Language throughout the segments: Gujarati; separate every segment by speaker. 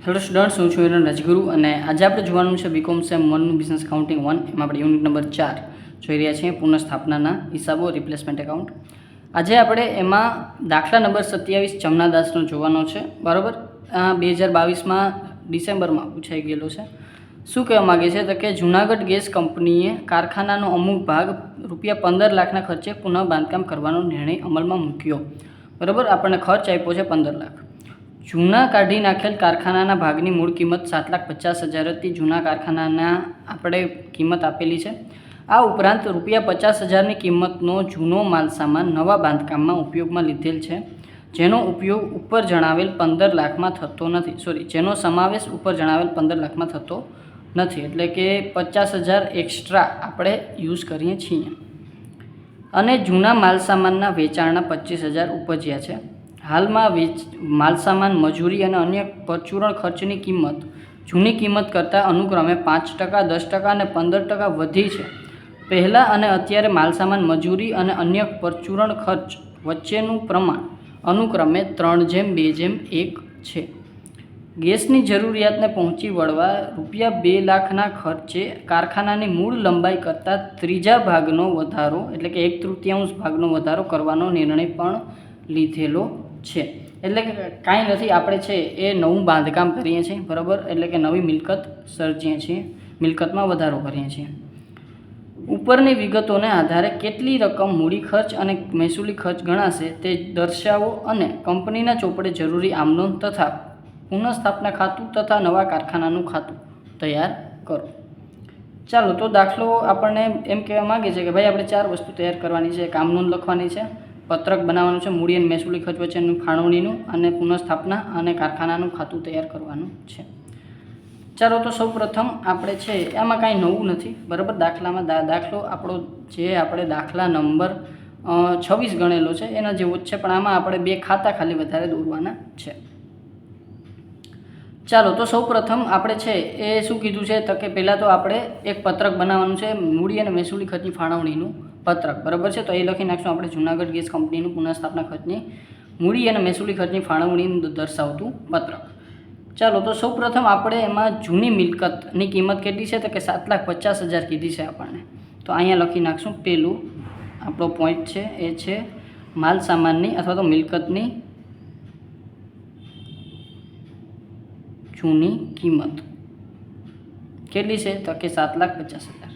Speaker 1: હેલો સ્ટુડન્ટ્સ, હું છું હિરણ રાજગુરુ અને આજે આપણે જોવાનું છે બીકોમ સેમ 1નું બિઝનેસ એકાઉન્ટિંગ 1. એમાં આપણે યુનિટ નંબર 4 જોઈ રહ્યા છીએ, પુનઃસ્થાપનાના હિસાબો, રિપ્લેસમેન્ટ એકાઉન્ટ. આજે આપણે એમાં દાખલા નંબર 27 જમનાદાસનો જોવાનો છે. બરાબર, 2022માં ડિસેમ્બરમાં પૂછાઈ ગયેલો છે. શું કહેવા માગે છે તો કે જૂનાગઢ ગેસ કંપનીએ કારખાનાનો અમુક ભાગ ₹15 લાખના ખર્ચે પુનઃ બાંધકામ કરવાનો નિર્ણય અમલમાં મૂક્યો. બરાબર, આપણને ખર્ચ આપ્યો છે 15 લાખ. જૂના કાઢી નાખેલ કારખાનાના ભાગની મૂળ કિંમત 7,50,000 હતી. જૂના કારખાનાના આપણે કિંમત આપેલી છે. આ ઉપરાંત ₹50,000ની કિંમતનો જૂનો માલસામાન નવા બાંધકામમાં ઉપયોગમાં લીધેલ છે, જેનો ઉપયોગ ઉપર જણાવેલ 15 લાખમાં થતો નથી. જેનો સમાવેશ ઉપર જણાવેલ 15 લાખમાં થતો નથી, એટલે કે 50,000 એક્સ્ટ્રા આપણે યુઝ કરીએ છીએ. અને જૂના માલસામાનના વેચાણના 25,000 ઉપજ્યા છે. હાલમાં માલસામાન, મજૂરી અને અન્ય પરચુરણ ખર્ચની કિંમત જૂની કિંમત કરતાં અનુક્રમે 5%, 10% અને 15% વધી છે. પહેલાં અને અત્યારે માલસામાન, મજૂરી અને અન્ય પરચુરણ ખર્ચ વચ્ચેનું પ્રમાણ અનુક્રમે 3:2:1 છે. ગેસની જરૂરિયાતને પહોંચી વળવા ₹2 લાખના ખર્ચે કારખાનાની મૂળ લંબાઈ કરતાં ત્રીજા ભાગનો વધારો, એટલે કે 1/3 ભાગનો વધારો કરવાનો નિર્ણય પણ લીધેલો છે. એટલે કે કાંઈ નથી, આપણે છે એ નવું બાંધકામ કરીએ છીએ. બરાબર, એટલે કે નવી મિલકત સર્જીએ છીએ, મિલકતમાં વધારો કરીએ છીએ. ઉપરની વિગતોને આધારે કેટલી રકમ મૂડી ખર્ચ અને મહેસૂલી ખર્ચ ગણાશે તે દર્શાવો અને કંપનીના ચોપડે જરૂરી આમનોંધ તથા પુનઃસ્થાપના ખાતું તથા નવા કારખાનાનું ખાતું તૈયાર કરો. ચાલો, તો દાખલો આપણને એમ કહેવા માગે છે કે ભાઈ આપણે 4 વસ્તુ તૈયાર કરવાની છે. એક આમનોંધ લખવાની છે, પત્રક બનાવવાનું છે, મૂડી અને મહેસૂલી ખર્ચ વચ્ચેનું ફાળવણીનું, અને પુનઃસ્થાપના અને કારખાનાનું ખાતું તૈયાર કરવાનું છે. ચાલો, તો સૌ પ્રથમ આપણે છે આમાં કાંઈ નવું નથી. બરાબર, દાખલામાં દાખલો આપણો જે આપણે દાખલા નંબર 26 ગણેલો છે એના જેવો જ છે, પણ આમાં આપણે 2 ખાતા ખાલી વધારે દોરવાના છે. ચાલો, તો સૌ પ્રથમ આપણે છે એ શું કીધું છે તો કે પહેલાં તો આપણે એક પત્રક બનાવવાનું છે, મૂડી અને મહેસૂલી ખર્ચની ફાળવણીનું પત્રક. બરાબર છે, તો એ લખી નાખશું આપણે જૂનાગઢ ગેસ કંપનીનું પુનઃસ્થાપના ખર્ચની મૂડી અને મહેસૂલી ખર્ચની ફાળવણી દર્શાવતું પત્રક. ચાલો, તો સૌ પ્રથમ આપણે એમાં જૂની મિલકતની કિંમત કેટલી છે તો કે 7,50,000 કીધી છે આપણને. તો અહીંયા લખી નાખશું. પહેલું આપણો પોઈન્ટ છે એ છે માલ સામાનની અથવા તો મિલકતની જૂની કિંમત કેટલી છે તો કે 7,50,000,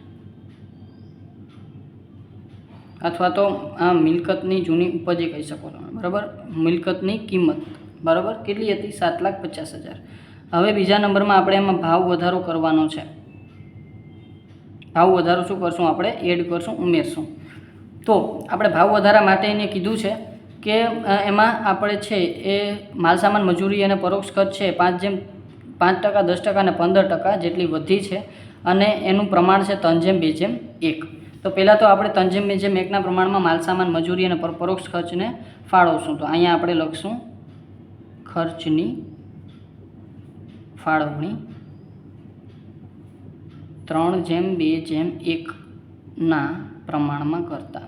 Speaker 1: અથવા તો આ મિલકતની જૂની ઉપજ કહી શકો તમે. બરાબર, મિલકતની કિંમત બરાબર કેટલી હતી? 7,50,000. હવે બીજા નંબરમાં આપણે એમાં ભાવ વધારો કરવાનો છે. ભાવ વધારો શું કરશું? આપણે એડ કરશું, ઉમેરશું. તો આપણે ભાવ વધારા માટે એને કીધું છે કે એમાં આપણે છે એ માલસામાન, મજૂરી અને પરોક્ષ ખર્ચ છે 5%, 10% અને 15% જેટલી વધી છે, અને એનું પ્રમાણ છે 3:2:1. તો પહેલાં તો આપણે 3:2:1ના પ્રમાણમાં માલસામાન, મજૂરી અને પરોક્ષ ખર્ચને ફાળવશું. તો અહીંયા આપણે લખશું ખર્ચની ફાળવણી 3:2:1ના પ્રમાણમાં કરતા.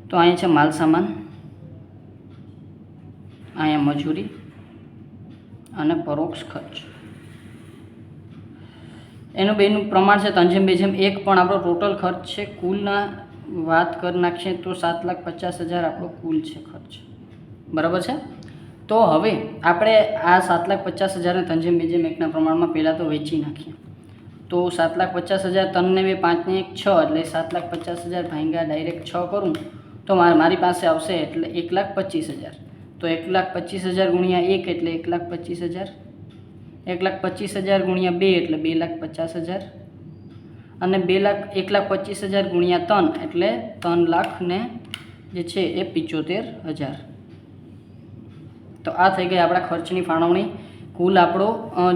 Speaker 1: તો અહીંયા છે માલસામાન, અહીંયા મજૂરી અને પરોક્ષ ખર્ચ. એનું બેનું પ્રમાણ છે 3:2:1, પણ આપણો ટોટલ ખર્ચ છે કુલના વાત કરી નાખીએ તો 7,50,000 આપણો કુલ છે ખર્ચ. બરાબર છે. તો હવે આપણે આ 7,50,000ને 3:2:1ના પ્રમાણમાં પહેલાં તો વેચી નાખીએ. તો 7,50,000 3 ને 2 5 ને 1 6, એટલે 7,50,000 ભાગ્યા ડાયરેક્ટ 6 કરું તો મારી પાસે આવશે એટલે 1,25,000. તો 1,25,000 ગુણ્યા 1 એટલે 1,25,000, 1,25,000 ગુણ્યા 2 એટલે 2,50,000, અને 1,25,000 ગુણ્યા 3 એટલે 3 લાખ ને જે છે એ 75,000. તો આ થઈ ગઈ આપણા ખર્ચની ફાળવણી. કુલ આપણો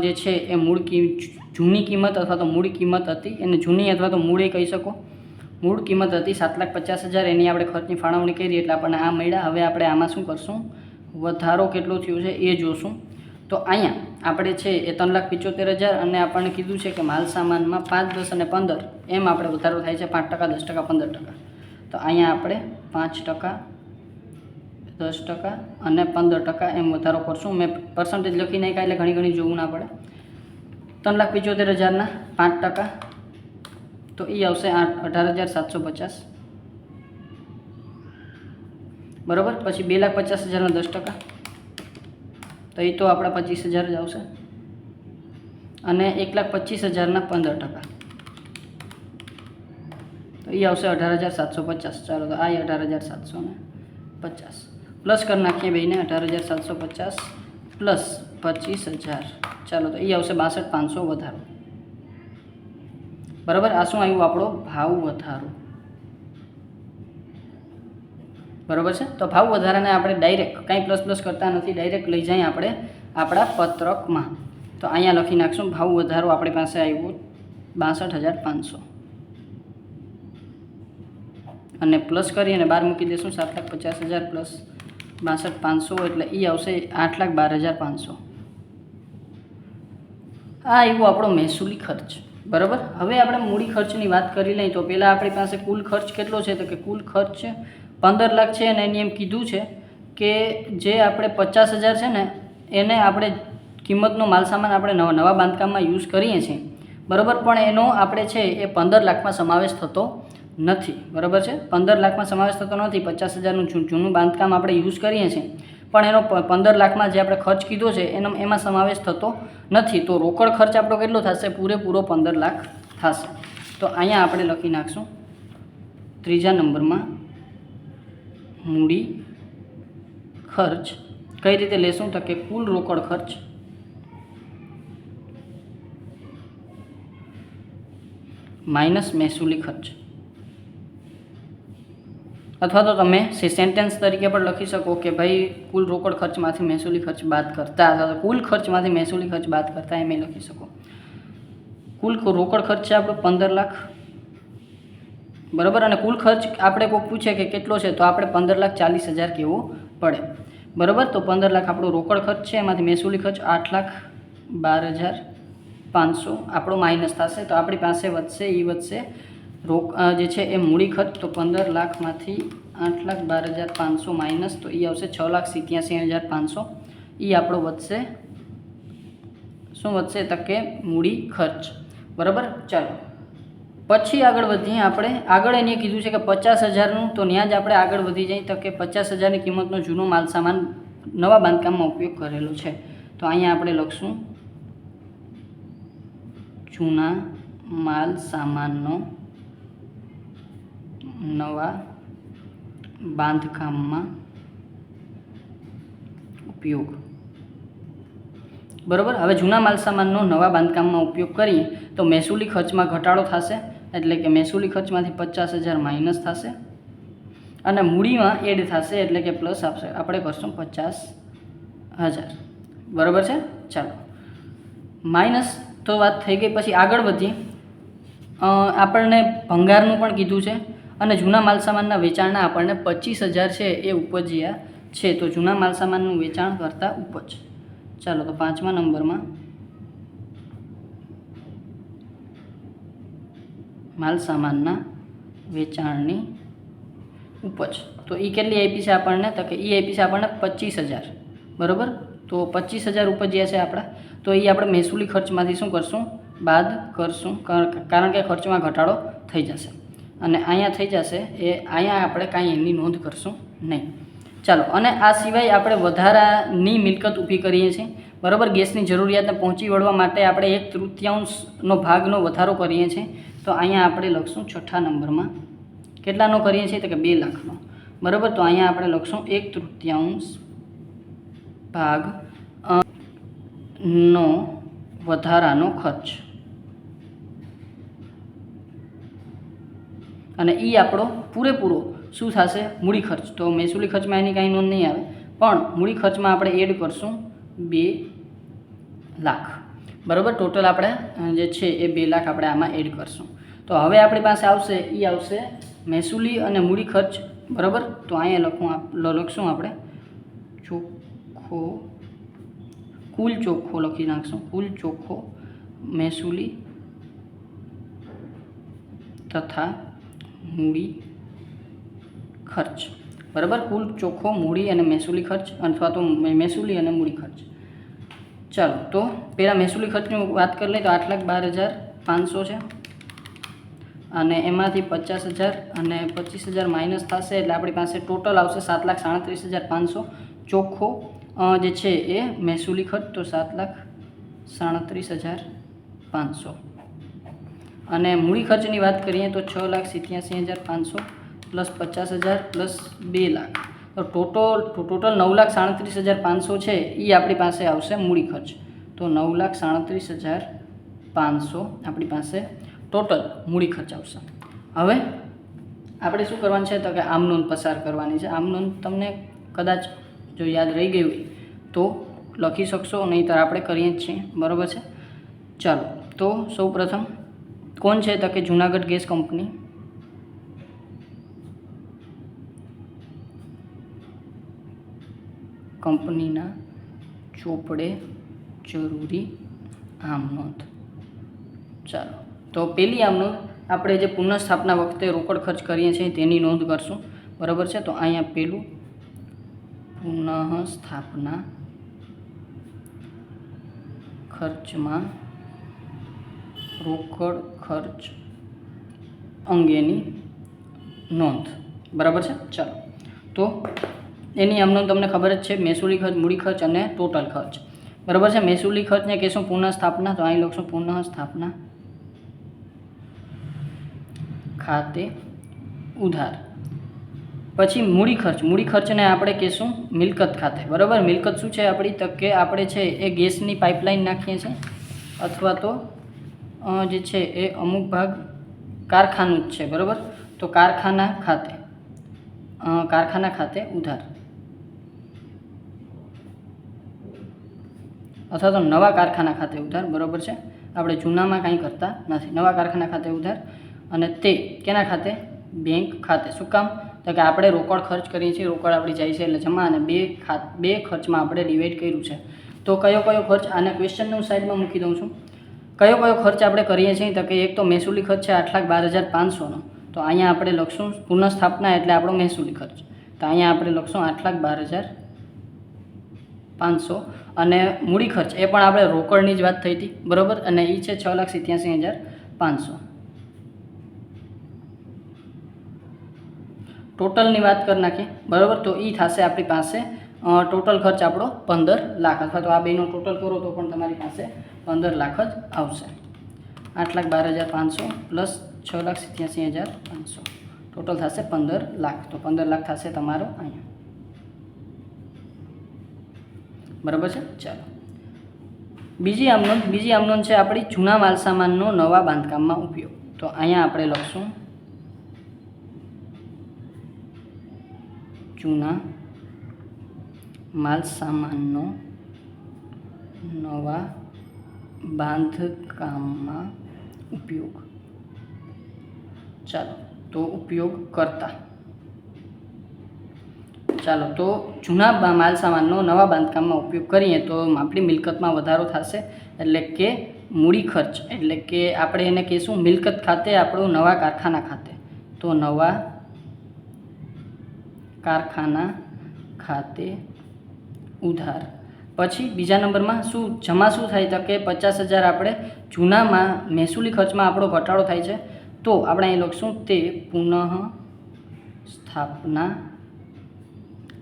Speaker 1: જે છે એ જૂની કિંમત અથવા તો મૂળ કિંમત હતી, એને જૂની અથવા તો મૂળ કહી શકો. મૂળ કિંમત હતી 7,50,000, એની આપણે ખર્ચની ફાળવણી કરી એટલે આપણને આ મળ્યા. હવે આપણે આમાં શું કરશું? વધારો કેટલો થયો છે એ જોશું. તો અહીંયા આપણે છે એ 3,75,000, અને આપણને કીધું છે કે માલ સામાનમાં 5, 10 અને 15 એમ આપણે વધારો થાય છે, 5%, 10%, 15%. તો અહીંયા આપણે 5%, 10% અને 15% એમ વધારો કરશું. મેં પર્સન્ટેજ લખી નાખ્યા એટલે ઘણી જોવું ના પડે. 3,75,000ના 5%, તો એ આવશે 18,750. બરાબર. પછી 2,50,000ના 10%, તો એ તો આપણા 25,000 જ આવશે. અને 1,25,000ના 15%, તો એ આવશે 18,750. ચાલો, તો આ 18,750 પ્લસ કરી નાખીએ બેને. 18,750 પ્લસ 25,000, ચાલો, તો એ આવશે 62,500 વધારો. બરાબર. આ શું આવ્યું? આપણો ભાવ વધારો. બરાબર છે. તો ભાવ વધારાને આપણે ડાયરેક્ટ કાંઈ પ્લસ કરતા નથી, ડાયરેક્ટ લઈ જઈએ આપણે આપણા પત્રકમાં. તો અહીંયા લખી નાખશું ભાવ વધારો આપણી પાસે આવ્યો 62,500 અને પ્લસ કરી અને 12 મૂકી દઈશું. 7,50,000 પ્લસ 62,500 એટલે એ આવશે 8,12,500. આ આવ્યો આપણો મહેસૂલી ખર્ચ. બરાબર. હવે આપણે મૂડી ખર્ચની વાત કરી લઈએ તો પહેલાં આપણી પાસે કુલ ખર્ચ કેટલો છે? તો કે કુલ ખર્ચ 15 લાખ છે. અને એની એમ કીધું છે કે જે આપણે 50,000 છે ને એને આપણે કિંમતનો માલસામાન આપણે નવા બાંધકામમાં યુઝ કરીએ છીએ. બરાબર. પણ એનો આપણે છે એ 15 લાખમાં સમાવેશ થતો નથી. બરાબર છે. 15 લાખમાં સમાવેશ થતો નથી. 50,000નું જૂનું બાંધકામ આપણે યુઝ કરીએ છીએ, પણ એનો 15 લાખમાં જે આપણે ખર્ચ કીધો છે એમાં સમાવેશ થતો નથી. તો રોકડ ખર્ચ આપણો કેટલો થશે? પૂરેપૂરો 15 લાખ થશે. તો અહીંયા આપણે લખી નાખશું ત્રીજા નંબરમાં મૂડી ખર્ચ. કઈ રીતે લેશું? તો કે કુલ રોકડ ખર્ચ માઇનસ મહેસૂલી ખર્ચ. અથવા તો તમે સેન્ટેન્સ તરીકે પણ લખી શકો કે ભાઈ કુલ રોકડ ખર્ચમાંથી મહેસૂલી ખર્ચ બાદ કરતા, અથવા તો કુલ ખર્ચમાંથી મહેસૂલી ખર્ચ બાદ કરતા, એમ લખી શકો. કુલ રોકડ ખર્ચ છે આપણો 15 લાખ. બરાબર. અને કુલ ખર્ચ આપણે કોઈ પૂછે કે કેટલો છે, તો આપણે 15,40,000 કહેવો પડે. બરાબર. તો 15 લાખ આપણો રોકડ ખર્ચ છે, એમાંથી મહેસૂલી ખર્ચ 8,12,500 આપણો માઇનસ થશે. તો આપણી પાસે વધશે જે છે એ મૂડી ખર્ચ. તો 15 લાખમાંથી 8,12,500 માઇનસ, તો એ આવશે 6,87,500. એ આપણો વધશે. શું વધશે? તો કે મૂડી ખર્ચ. બરાબર. ચાલો, પછી આગળ વધીએ આપણે. આગળ એને કીધું છે કે 50,000નું, તો ત્યાં જ આપણે આગળ વધી જઈએ. તો કે 50,000ની કિંમતનો જૂનો માલ સામાન નવા બાંધકામમાં ઉપયોગ કરેલો છે. તો અહીંયા આપણે લખશું જૂના માલ સામાનનો નવા બાંધકામમાં ઉપયોગ. બરાબર. હવે જૂના માલ સામાનનો નવા બાંધકામમાં ઉપયોગ કરીએ તો મહેસૂલી ખર્ચમાં ઘટાડો થશે. એટલે કે મહેસૂલી ખર્ચમાંથી 50,000 માઇનસ થશે અને મૂડીમાં એડ થશે, એટલે કે પ્લસ આપશે. આપણે કરશું 50,000. બરાબર છે. ચાલો, માઇનસ તો વાત થઈ ગઈ. પછી આગળ વધીએ. આપણને ભંગારનું પણ કીધું છે અને જૂના માલસામાનના વેચાણના આપણને 25,000 છે એ ઉપજ્યા છે. તો જૂના માલસામાનનું વેચાણ કરતાં ઉપજ. ચાલો, તો 5મા નંબરમાં માલસામાનના વેચાણની ઉપજ. તો એ કેટલી આપી છે આપણને? તો કે એ આપી છે આપણને 25,000. બરાબર. તો 25,000 ઉપજ્યા છે આપણા. તો એ આપણે મહેસૂલી ખર્ચમાંથી શું કરશું? બાદ કરશું, કારણ કે ખર્ચમાં ઘટાડો થઈ જશે. અને અહીંયા થઈ જશે એ અહીંયા આપણે કાંઈ એની નોંધ કરશું નહીં. ચાલો, અને આ સિવાય આપણે વધારાની મિલકત ઊભી કરીએ છીએ. બરાબર. ગેસની જરૂરિયાતને પહોંચી વળવા માટે આપણે 1/3 ભાગનો વધારો કરીએ છીએ. તો અહીંયા આપણે લખશું 6ઠ્ઠા નંબરમાં કેટલાનો કરીએ છીએ? તો કે 2 લાખનો. બરાબર. તો અહીંયા આપણે લખશું 1/3 ભાગ નો વધારાનો ખર્ચ. અને એ આપણો પૂરેપૂરો શું થશે? મૂડી ખર્ચ. તો મહેસૂલી ખર્ચમાં એની કાંઈ નોંધ નહીં આવે, પણ મૂડી ખર્ચમાં આપણે એડ કરશું 2 લાખ. બરાબર. ટોટલ આપણે જે છે એ 2 લાખ આપણે આમાં એડ કરશું. તો હવે આપણી પાસે આવશે મહેસૂલી અને મૂડી ખર્ચ. બરાબર. તો અહીંયા લખશું આપણે કુલ ચોખ્ખો લખી નાખશું. કુલ ચોખ્ખો મહેસૂલી તથા મૂડી ખર્ચ. બરાબર, કુલ ચોખ્ખો મૂડી અને મહેસૂલી ખર્ચ અથવા તો મહેસૂલી અને મૂડી ખર્ચ. ચાલો તો પહેલાં મહેસૂલી ખર્ચની વાત કરી લઈએ તો 8,12,500 છે અને એમાંથી 50,000 અને 25,000 માઇનસ થશે એટલે આપણી પાસે ટોટલ આવશે 7,37,500 ચોખ્ખો જે છે એ મહેસૂલી ખર્ચ. તો 7,37,500 અને મૂડી ખર્ચની વાત કરીએ તો 6,87,500 પ્લસ 50,000 પ્લસ 2 લાખ, તો ટોટલ 9,37,500 છે એ આપણી પાસે આવશે મૂડી ખર્ચ. તો 9,37,500 આપણી પાસે ટોટલ મૂડી ખર્ચ આવશે. હવે આપણે શું કરવાનું છે તો કે આમ નોંધ પસાર કરવાની છે. આમ નોંધ તમને કદાચ જો યાદ રહી ગઈ હોય તો લખી શકશો, નહીંતર આપણે કરીએ જ છીએ, બરાબર છે. ચાલો તો સૌ પ્રથમ કોણ છે તો કે જૂનાગઢ ગેસ કંપની, કંપનીના ચોપડે જરૂરી આમ નોંધ. ચાલો તો પહેલી આમ નોંધ આપણે જે પુનઃસ્થાપના વખતે રોકડ ખર્ચ કરીએ છીએ તેની નોંધ કરશું, બરાબર છે. તો અહીંયા પહેલું પુનઃસ્થાપના ખર્ચમાં રોકડ ખર્ચ અંગેની નોંધ, બરાબર છે. ચાલો તો એની આમ નોંધ તમને ખબર જ છે, મહેસૂલી ખર્ચ, મૂડી ખર્ચ અને ટોટલ ખર્ચ, બરાબર છે. મહેસૂલી ખર્ચને કહેશું પુનઃસ્થાપના, તો અહીં લખશું પુનઃસ્થાપના ખાતે ઉધાર. પછી મૂડી ખર્ચ, મૂડી ખર્ચને આપણે કહેશું મિલકત ખાતે, બરાબર. મિલકત શું છે આપણી તો કે આપણે છે એ ગેસની પાઇપલાઇન નાખીએ છીએ અથવા તો જે છે એ અમુક ભાગ કારખાનું જ છે, બરાબર. તો કારખાના ખાતે ઉધાર અથવા તો નવા કારખાના ખાતે ઉધાર, બરાબર છે. આપણે જૂનામાં કાંઈ કરતા નથી, નવા કારખાના ખાતે ઉધાર. અને તે કેના ખાતે? બેંક ખાતે. શું કામ તો કે આપણે રોકડ ખર્ચ કરીએ છીએ, રોકડ આપણી જાય છે એટલે જમા, અને બે ખર્ચમાં આપણે ડિવાઈડ કર્યું છે. તો કયો ખર્ચ, આને ક્વેશ્ચનને હું સાઈડમાં મૂકી દઉં છું. કયો ખર્ચ આપણે કરીએ છીએ તો કે એક તો મહેસૂલી ખર્ચ છે 8,12,500નો, તો અહીંયા આપણે લખશું પુનઃસ્થાપના એટલે આપણો મહેસૂલી ખર્ચ, તો અહીંયા આપણે લખશું 8,12,500. અને મૂડી ખર્ચ એ પણ આપણે રોકડની જ વાત થઈ હતી, બરાબર, અને એ છે 6,87,500. ટોટલની વાત કરી નાખીએ, બરાબર. તો એ થશે આપણી પાસે ટોટલ ખર્ચ આપણો 15 લાખ, અથવા તો આ બેનો ટોટલ કરો તો પણ તમારી પાસે 15 લાખ જ આવશે. 8,12,500 પ્લસ 6,87,500 ટોટલ થશે 15 લાખ. તો 15 લાખ થશે તમારો અહીંયા, બરાબર છે. ચાલો બીજી આમ નોંધ છે આપણી જૂના માલસામાનનો નવા બાંધકામમાં ઉપયોગ. તો અહીંયા આપણે લખશું જૂના માલસામાનનો નવા બાંધકામમાં ઉપયોગ. ચાલો તો ઉપયોગ કરતા. ચાલો તો જૂના માલસામાનનો નવા બાંધકામમાં ઉપયોગ કરીએ તો આપણી મિલકતમાં વધારો થશે, એટલે કે મૂડી ખર્ચ, એટલે કે આપણે એને કહીશું મિલકત ખાતે આપણું નવા કારખાના ખાતે. તો નવા કારખાના ખાતે ઉધાર. પછી બીજા નંબરમાં જમા શું થાય તો કે 50,000 આપણે જૂનામાં મહેસૂલી ખર્ચમાં આપણો ઘટાડો થાય છે, તો આપણે અહીં લખશું તે પુનઃસ્થાપના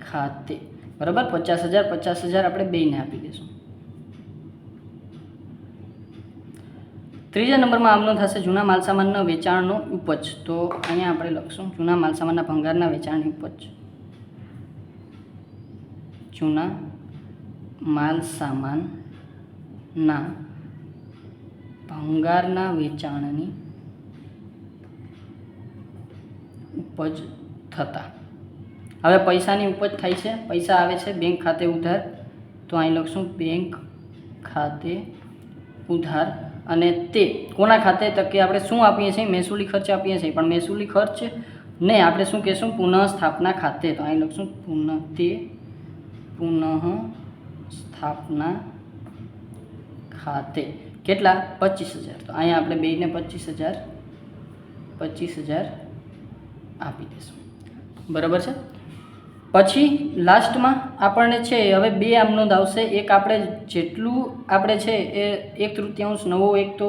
Speaker 1: ખાતે, બરાબર. 50,000 આપણે બેયને આપી દઈશું. ત્રીજા નંબરમાં આમનો થશે જૂના માલસામાનના વેચાણનો ઉપજ. તો અહીંયા આપણે લખશું જૂના માલસામાનના ભંગારના વેચાણની ઉપજ. જૂના માલસામાનના ભંગારના વેચાણની ઉપજ થતા. હવે પૈસાની ઉપજ થાય છે, પૈસા આવે છે બેંક ખાતે ઉધાર, તો અહીં લખશું બેંક ખાતે ઉધાર. અને તે કોના ખાતે તો કે આપણે શું આપીએ છીએ? મહેસૂલી ખર્ચ આપીએ છીએ, પણ મહેસૂલી ખર્ચ ને આપણે શું કહેશું? પુનઃસ્થાપના ખાતે. તો અહીં લખશું પુનઃસ્થાપના ખાતે. કેટલા? 25,000. તો અહીંયા આપણે બેયને 25,000 આપી દઈશું, બરાબર છે. પછી લાસ્ટમાં આપણને છે હવે બે આમનોંધ આવશે. એક આપણે જેટલું આપણે છે એ 1/3 નવો એક તો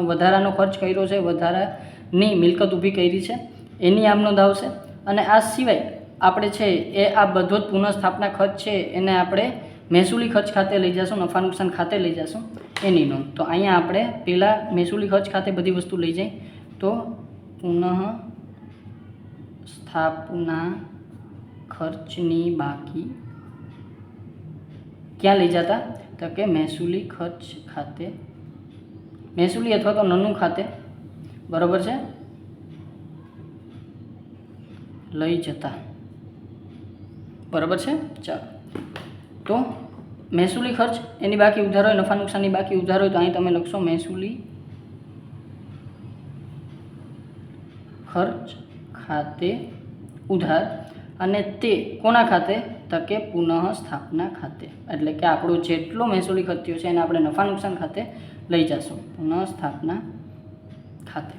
Speaker 1: વધારાનો ખર્ચ કર્યો છે, વધારાની મિલકત ઊભી કરી છે એની આમનોંધ આવશે. અને આ સિવાય આપણે છે એ આ બધો જ પુનઃસ્થાપના ખર્ચ છે એને આપણે મહેસૂલી ખર્ચ ખાતે લઈ જશું, નફા નુકસાન ખાતે લઈ જશું એની નોંધ. તો અહીંયા આપણે પહેલાં મહેસૂલી ખર્ચ ખાતે બધી વસ્તુ લઈ જાય તો પુનઃસ્થાપના ખર્ચની બાકી ક્યાં લઈ જતા તો કે મહેસૂલી ખર્ચ ખાતે, મહેસૂલી અથવા તો નનું ખાતે, બરાબર છે, લઈ જતા, બરાબર છે. ચાલો, તો મહેસૂલી ખર્ચ એની બાકી ઉધાર હોય, નફા નુકસાનની બાકી ઉધાર હોય તો અહીં તમે લખશો મહેસૂલી ખર્ચ ખાતે ઉધાર. અને તે કોના ખાતે તો કે પુનઃસ્થાપના ખાતે. એટલે કે આપણો જેટલો મહેસૂલી ખર્ચ થયો છે એને આપણે નફા નુકસાન ખાતે લઈ જશું, પુનઃસ્થાપના ખાતે.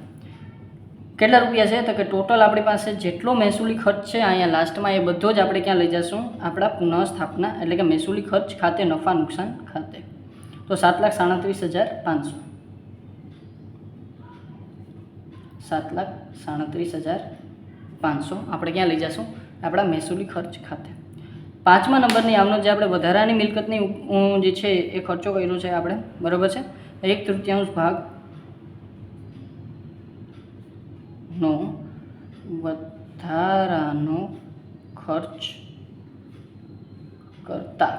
Speaker 1: કેટલા રૂપિયા છે તો કે ટોટલ આપણી પાસે જેટલો મહેસૂલી ખર્ચ છે અહીંયા લાસ્ટમાં એ બધો જ આપણે ક્યાં લઈ જશું આપણા પુનઃસ્થાપના એટલે કે મહેસૂલી ખર્ચ ખાતે, નફા નુકસાન ખાતે. તો 7,37,500, 7,37,500 આપણે ક્યાં લઈ જશું આપણા મહેસૂલી ખર્ચ ખાતે. 5મા નંબરની આમનોંધ જે આપણે વધારાની મિલકતની જે છે એ ખર્ચો કર્યો છે આપણે, બરાબર છે, 1/3 ભાગનો વધારાનો ખર્ચ કરતા,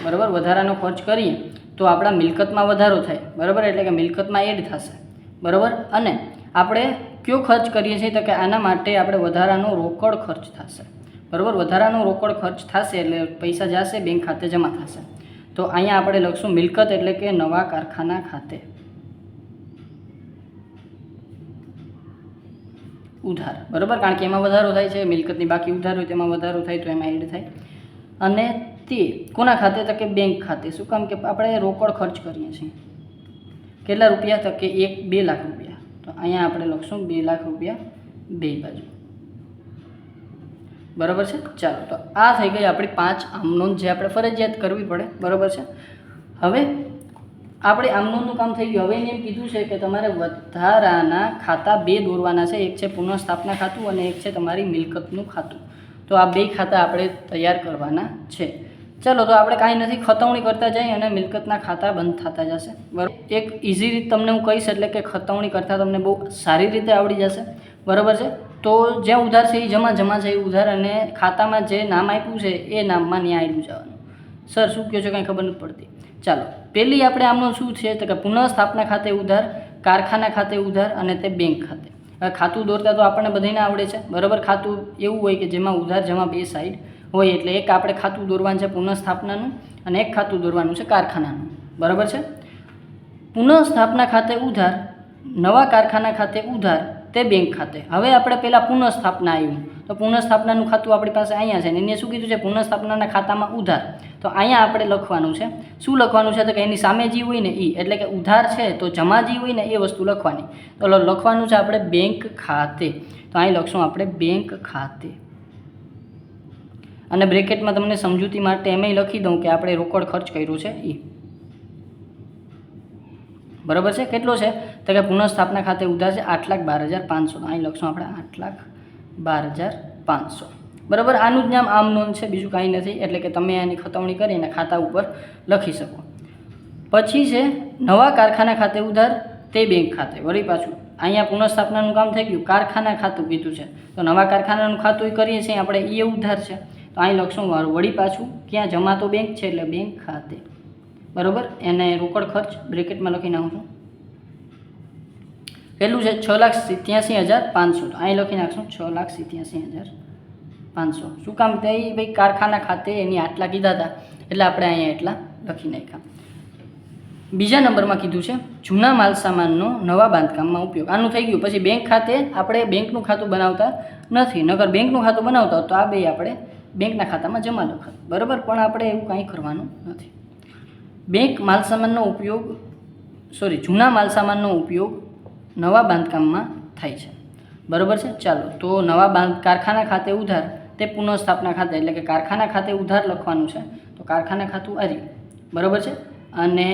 Speaker 1: બરાબર, વધારાનો ખર્ચ કરીએ તો આપણા મિલકતમાં વધારો થાય, બરાબર, એટલે કે મિલકતમાં એડ થશે, બરાબર. અને આપણે કયો ખર્ચ કરીએ છીએ તો કે આના માટે આપણે વધારાનો રોકડ ખર્ચ થશે, બરાબર, વધારાનો રોકડ ખર્ચ થશે એટલે પૈસા જશે બેંક ખાતે જમા થશે. તો અહીંયા આપણે લખશું મિલકત એટલે કે નવા કારખાના ખાતે ઉધાર, બરાબર, કારણ કે એમાં વધારો થાય છે, મિલકતની બાકી ઉધાર હોય તેમાં વધારો થાય તો એમાં એડ થાય. અને તે કોના ખાતે તો કે બેંક ખાતે. શું કામ કે આપણે રોકડ ખર્ચ કરીએ છીએ. કેટલા રૂપિયા તો કે 2 લાખ રૂપિયા. તો અહીંયા આપણે લખશું 2 લાખ રૂપિયા બે બાજુ, બરાબર છે. ચાલો, તો આ થઈ ગઈ આપણી 5 આમનોંધ જે આપણે ફરજિયાત કરવી પડે, બરાબર છે. હવે આપણે આમનોંધનું કામ થઈ ગયું. હવે એને એમ કીધું છે કે તમારે વધારાના ખાતા 2 દોરવાના છે. એક છે પુનઃસ્થાપના ખાતું અને એક છે તમારી મિલકતનું ખાતું. તો આ 2 ખાતા આપણે તૈયાર કરવાના છે. ચલો, તો આપણે કાંઈ નથી, ખતવણી કરતા જઈએ અને મિલકતના ખાતા બંધ થતા જશે, બરાબર. એક ઇઝી રીત તમને હું કહીશ એટલે કે ખતવણી કરતાં તમને બહુ સારી રીતે આવડી જશે, બરાબર છે. તો જ્યાં ઉધાર છે એ જમા છે એ ઉધાર, અને ખાતામાં જે નામ આપ્યું છે એ નામમાં ન્યાય આપ્યું જવાનું. સર શું કહો છો, કાંઈ ખબર નથી પડતી. ચાલો, પહેલી આપણે આમનો શું છે તો કે પુનઃસ્થાપના ખાતે ઉધાર, કારખાના ખાતે ઉધાર અને તે બેંક ખાતે. હવે ખાતું દોરતા તો આપણને બધાને આવડે છે, બરાબર. ખાતું એવું હોય કે જેમાં ઉધાર જમા બે સાઈડ હોય, એટલે એક આપણે ખાતું દોરવાનું છે પુનઃસ્થાપનાનું અને એક ખાતું દોરવાનું છે કારખાનાનું, બરાબર છે. પુનઃસ્થાપના ખાતે ઉધાર, નવા કારખાના ખાતે ઉધાર, તે બેંક ખાતે. હવે આપણે પહેલાં પુનઃસ્થાપના આવ્યું તો પુનઃસ્થાપનાનું ખાતું આપણી પાસે અહીંયા છે ને એને શું કીધું છે પુનઃસ્થાપનાના ખાતામાં ઉધાર. તો અહીંયા આપણે લખવાનું છે, શું લખવાનું છે તો કે એની સામે જે હોય ને એ, એટલે કે ઉધાર છે તો જમા જે હોય ને એ વસ્તુ લખવાની. તો લખવાનું છે આપણે બેંક ખાતે. તો અહીં લખશું આપણે બેંક ખાતે, અને બ્રેકેટમાં તમને સમજૂતી માટે એમાંય લખી દઉં કે આપણે રોકડ ખર્ચ કર્યો છે એ, બરાબર છે. કેટલો છે તો કે પુનઃસ્થાપના ખાતે ઉધાર છે 8,12,500. અહીં લખશું આપણે 8,12,500, બરાબર. આનું જ નામ આમ નોંધ છે, બીજું કાંઈ નથી. એટલે કે તમે આની ખતવણી કરીને ખાતા ઉપર લખી શકો. પછી છે નવા કારખાના ખાતે ઉધાર, તે બેંક ખાતે. વળી પાછું અહીંયા પુનઃસ્થાપનાનું કામ થઈ ગયું, કારખાના ખાતું કીધું છે તો નવા કારખાનાનું ખાતું કરીએ છીએ આપણે એ ઉધાર છે. તો અહીં લખશું વળી પાછું ક્યાં જમા તો બેંક છે એટલે બેંક ખાતે, બરાબર. એને રોકડ ખર્ચ બ્રેકેટમાં લખી નાખું છું. પહેલું છે 6,87,500. અહીં લખી નાખશું 6,87,500. શું કામ તે ભાઈ કારખાના ખાતે એની આટલા કીધા હતા એટલે આપણે અહીંયા એટલા લખી નાખ્યા. બીજા નંબરમાં કીધું છે જૂના માલ સામાનનો નવા બાંધકામમાં ઉપયોગ. આનું થઈ ગયું. પછી બેંક ખાતે આપણે બેંકનું ખાતું બનાવતા નથી, નગર બેંકનું ખાતું બનાવતા તો આ બે આપણે બેંકના ખાતામાં જમા લખત, બરાબર. પણ આપણે એવું કાંઈ કરવાનું નથી. બેંક માલસામાનનો ઉપયોગ જૂના માલસામાનનો ઉપયોગ નવા બાંધકામમાં થાય છે, બરાબર છે. ચાલો, તો નવા કારખાના ખાતે ઉધાર, તે પુનઃસ્થાપના ખાતે એટલે કે કારખાના ખાતે ઉધાર લખવાનું છે, તો કારખાના ખાતું આ રહ્યું, બરાબર છે. અને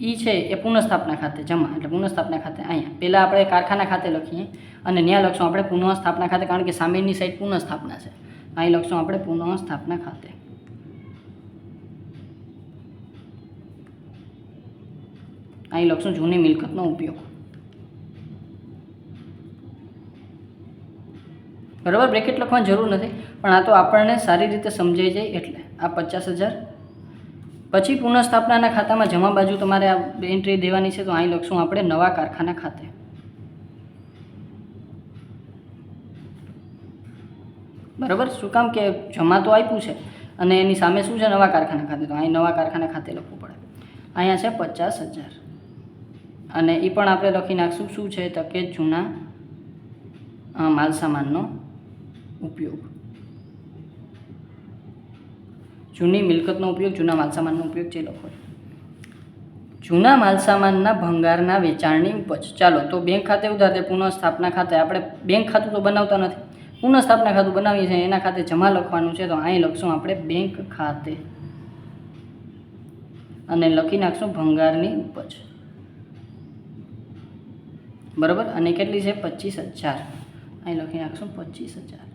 Speaker 1: એ છે એ પુનઃસ્થાપના ખાતે જમા, એટલે પુનઃસ્થાપના ખાતે અહીંયા પહેલાં આપણે કારખાના ખાતે લખીએ અને ત્યાં લખશું આપણે પુનઃસ્થાપના ખાતે, કારણ કે સામેની સાઈડ પુનઃસ્થાપના છે. અહીં લખશું આપણે પુનઃસ્થાપના ખાતે. અહીં લખશું જૂની મિલકતનો ઉપયોગ, બરાબર. બ્રેકેટ લખવાની જરૂર નથી, પણ આ તો આપણને સારી રીતે સમજાઈ જાય એટલે. આ 50,000 પછી પુનઃસ્થાપનાના ખાતામાં જમા બાજુ તમારે આ એન્ટ્રી દેવાની છે, તો અહીં લખશું આપણે નવા કારખાના ખાતે. બરાબર. શું કામ કે જમા તો આપ્યું છે અને એની સામે શું છે, નવા કારખાના ખાતે, તો અહીં નવા કારખાના ખાતે લખવું પડે. અહીંયા છે 50,000 અને એ પણ આપણે લખી નાખશું શું છે, તો કે જૂના માલસામાનનો ઉપયોગ, જૂની મિલકતનો ઉપયોગ, જૂના માલસામાનનો ઉપયોગ જે લખો. જૂના માલસામાનના ભંગારના વેચાણની ઉપજ. ચાલો, તો બેંક ખાતે ઉધાર, તે પુનઃસ્થાપના ખાતે. આપણે બેંક ખાતું તો બનાવતા નથી, પુનઃસ્થાપના ખાતું બનાવીએ છીએ, એના ખાતે જમા લખવાનું છે, તો અહીં લખશું આપણે બેંક ખાતે અને લખી નાખશું ભંગારની ઉપજ, બરાબર. અને કેટલી છે, 25,000. અહીં લખી નાખશું 25,000,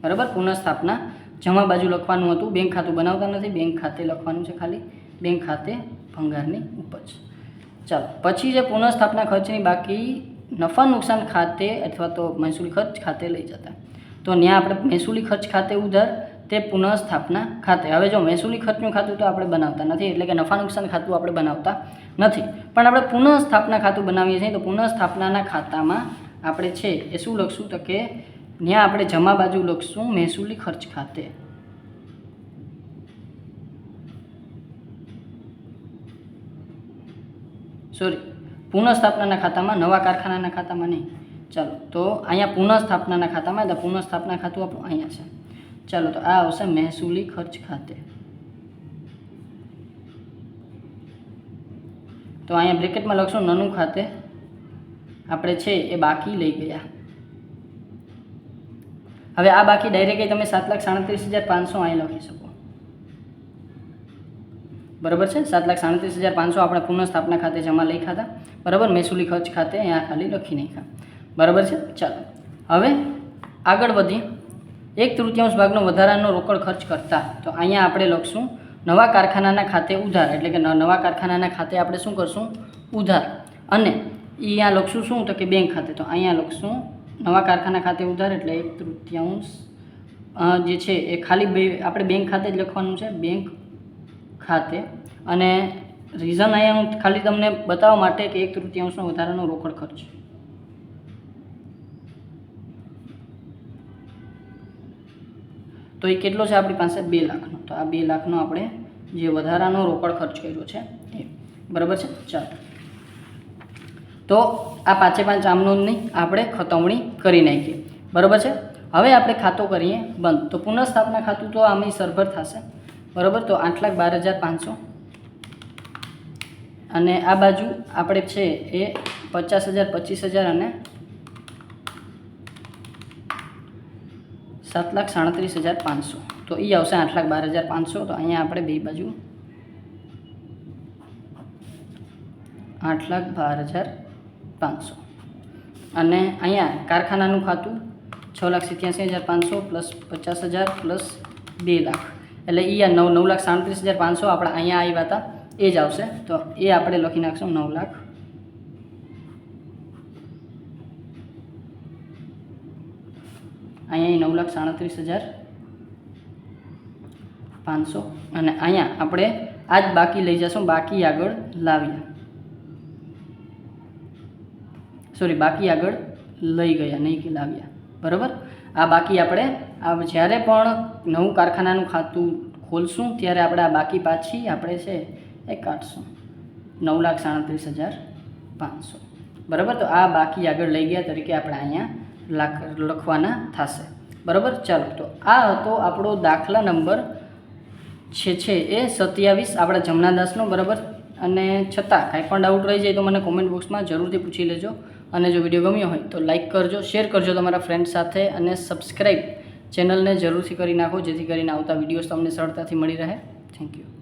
Speaker 1: બરાબર. પુનઃસ્થાપના જમા બાજુ લખવાનું હતું, બેંક ખાતું બનાવતા નથી, બેંક ખાતે લખવાનું છે ખાલી, બેંક ખાતે ભંગારની ઉપજ. ચાલો, પછી જે પુનઃસ્થાપના ખર્ચની બાકી નફા નુકસાન ખાતે અથવા તો મહેસૂલી ખર્ચ ખાતે લઈ જતા, તો ત્યાં આપણે મહેસૂલી ખર્ચ ખાતે ઉધાર, તે પુનઃસ્થાપના ખાતે. હવે જો મહેસૂલી ખર્ચનું ખાતું તો આપણે બનાવતા નથી, એટલે કે નફા નુકસાન ખાતું આપણે બનાવતા નથી, પણ આપણે પુનઃસ્થાપના ખાતું બનાવીએ છીએ, તો પુનઃસ્થાપનાના ખાતામાં આપણે છે એ શું લખશું, તો કે ત્યાં આપણે જમા બાજુ લખશું મહેસૂલી ખર્ચ ખાતે. સોરી, પુનઃસ્થાપનાના ખાતામાં, નવા કારખાનાના ખાતામાં નહીં. ચાલો, તો અહીંયા પુનઃસ્થાપનાના ખાતામાં, એટલે પુનઃસ્થાપના ખાતું આપણું અહીંયા છે. ચાલો, તો આ આવશે મહેસૂલી ખર્ચ ખાતે. તો અહીંયા બ્રેકેટમાં લખશું નાનું ખાતે આપણે છે એ બાકી લઈ ગયા. હવે આ બાકી ડાયરેક્ટ તમે 7,37,500 અહીં લખી શકો, બરાબર છે. 7,37,500 આપણે પુનઃસ્થાપના ખાતે જમા લઈ ખાતા, બરાબર. મહેસૂલી ખર્ચ ખાતે અહીંયા ખાલી લખી નાખ્યા, બરાબર છે. ચાલો, હવે આગળ વધીએ. 1/3 ભાગનો વધારાનો રોકડ ખર્ચ કરતા, તો અહીંયા આપણે લખશું નવા કારખાનાના ખાતે ઉધાર, એટલે કે નવા કારખાનાના ખાતે આપણે શું કરશું, ઉધાર. અને અહીંયા લખશું શું, તો કે બેંક ખાતે, તો અહીંયા લખશું નવા કારખાના ખાતે ઉધાર, એટલે 1/3 જે છે એ ખાલી આપણે બેંક ખાતે જ લખવાનું છે, બેંક ખાતે. અને રીઝન અહીંયા હું ખાલી તમને બતાવવા માટે કે 1/3 વધારાનો રોકડ ખર્ચ. તો એ કેટલો છે આપણી પાસે, 2 લાખનો. તો આ 2 લાખનો આપણે જે વધારાનો રોકડ ખર્ચ કર્યો છે એ, બરાબર છે. ચાલો, તો આ 5/5 આમનોંધની આપણે ખતવણી કરી નાખીએ, બરાબર છે. હવે આપણે ખાતું કરીએ બંધ. તો પુનઃસ્થાપના ખાતું તો આમાં સરભર થશે, બરાબર. તો 8,12,500 અને આ બાજુ આપણે છે એ 50,000, 25,000 અને 7,37,500. તો એ આવશે 8,12,500. તો અહીંયા આપણે બે બાજુ 8,12,500 અને અહીંયા કારખાનાનું ખાતું 6,87,500 પ્લસ 50,000 પ્લસ 2 લાખ, એટલે એ 9,37,500 આપણે અહીંયા આવ્યા હતા એ જ આવશે. તો એ આપણે લખી નાખશું 9 લાખ. અહીંયા 9,37,500 અને અહીંયા આપણે આ જ બાકી લઈ જશું, બાકી આગળ લાવીએ, સોરી બાકી આગળ લઈ ગયા, નહીં કે લાવ્યા, બરાબર. આ બાકી આપણે જ્યારે પણ નવું કારખાનાનું ખાતું ખોલશું ત્યારે આપણે આ બાકી પાછી આપણે છે એ કાઢશું, 9,37,500, બરાબર. તો આ બાકી આગળ લઈ ગયા તરીકે આપણે અહીંયા લખવાના થશે, બરાબર. ચાલો, તો આ હતો આપણો દાખલા નંબર છે એ 27 આપણા જમનાદાસનો, બરાબર. અને છતાં કાંઈ પણ ડાઉટ રહી જાય તો મને કોમેન્ટ બોક્સમાં જરૂરથી પૂછી લેજો. અને જો વિડીયો ગમ્યો હોય તો લાઇક કરજો, શેર કરજો તમારા ફ્રેન્ડ સાથે અને સબસ્ક્રાઈબ ચેનલને જરૂરથી કરી નાખો, જેથી કરીને આવતા વિડીયોઝ તમને સરળતાથી મળી રહે. Thank you.